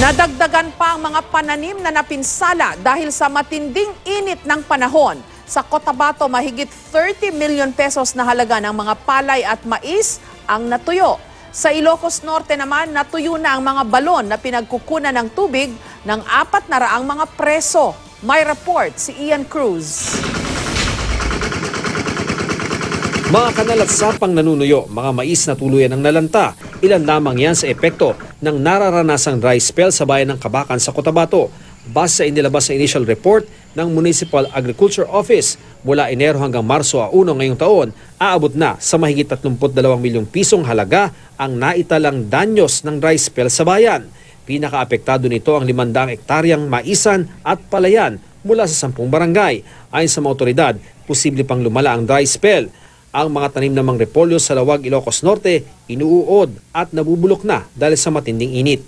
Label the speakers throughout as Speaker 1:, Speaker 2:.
Speaker 1: Nadagdagan pa ang mga pananim na napinsala dahil sa matinding init ng panahon. Sa Cotabato, mahigit 30 million pesos na halaga ng mga palay at mais ang natuyo. Sa Ilocos Norte naman, natuyo na ang mga balon na pinagkukunan ng tubig ng 400 mga preso. May report si Ian Cruz.
Speaker 2: Mga kanal at sapang nanunuyo, mga mais na tuluyan ng nalanta. Ilan lamang yan sa epekto ng nararanasang dry spell sa bayan ng Kabakan sa Cotabato. Base sa inilabas na initial report ng Municipal Agriculture Office, mula Enero hanggang Marso 1 ngayong taon, aabot na sa mahigit 32 milyong pisong halaga ang naitalang danyos ng dry spell sa bayan. Pinakaapektado nito ang 500 hektaryang maisan at palayan mula sa 10 barangay. Ayon sa mga otoridad, posible pang lumala ang dry spell. Ang mga tanim namang repolyo sa Lawag, Ilocos Norte, inuuod at nabubulok na dahil sa matinding init.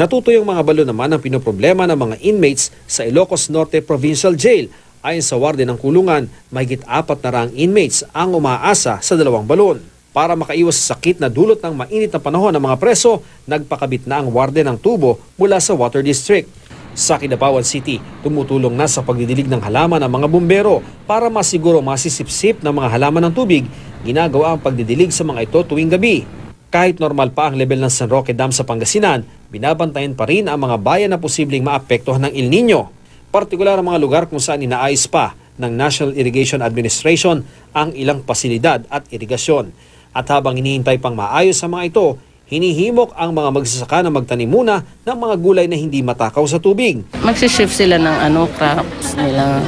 Speaker 2: Natutuyong mga balon naman ang pinoproblema ng mga inmates sa Ilocos Norte Provincial Jail. Ayon sa warden ng kulungan, mahigit 400 inmates ang umaasa sa 2 balon. Para makaiwas sa sakit na dulot ng mainit na panahon ng mga preso, nagpakabit na ang warden ng tubo mula sa Water District. Sa Kidapawan City, tumutulong na sa pagdidilig ng halaman ng mga bumbero para masiguro masisipsip ng mga halaman ng tubig. Ginagawa ang pagdidilig sa mga ito tuwing gabi. Kahit normal pa ang level ng San Roque Dam sa Pangasinan, binabantayan pa rin ang mga bayan na posibleng maapektuhan ng El Nino. Partikular ang mga lugar kung saan inaayos pa ng National Irrigation Administration ang ilang pasilidad at irigasyon. At habang hinihintay pang maayos sa mga ito, hinihimok ang mga magsasaka na magtanim muna ng mga gulay na hindi matakaw sa tubig.
Speaker 3: Magsishift sila ng crops nila.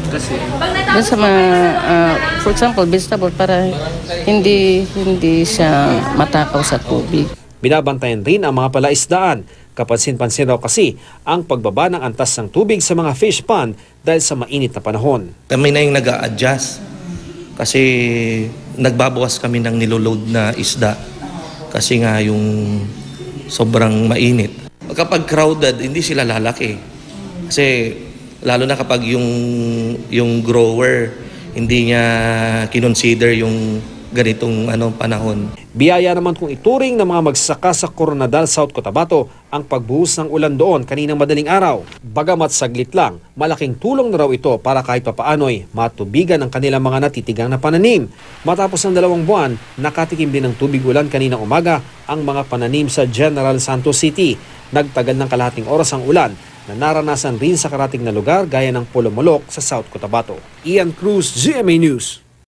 Speaker 3: Kasi sa mga, for example, vegetable para hindi siya matakaw sa tubig.
Speaker 2: Binabantayan rin ang mga palaisdaan. Kapansin-pansin raw kasi ang pagbaba ng antas ng tubig sa mga fish pond dahil sa mainit na panahon.
Speaker 4: Kami na yung nag-a-adjust kasi nagbabawas kami ng niloload na isda. Kasi nga yung sobrang mainit. Kapag crowded, hindi sila lalaki. Kasi lalo na kapag yung grower, hindi niya kinonsider yung ganitong panahon.
Speaker 2: Biyaya naman kung ituring ng mga magsasaka sa Coronadal, South Cotabato ang pagbuhos ng ulan doon kaninang madaling araw. Bagamat saglit lang, malaking tulong na raw ito para kahit papaano'y matubigan ang kanilang mga natitigang na pananim. Matapos ng 2 buwan, nakatikim din ng tubig ulan kaninang umaga ang mga pananim sa General Santos City. Nagtagal ng kalahating oras ang ulan na naranasan rin sa karating na lugar gaya ng Polomolok sa South Cotabato. Ian Cruz, GMA News.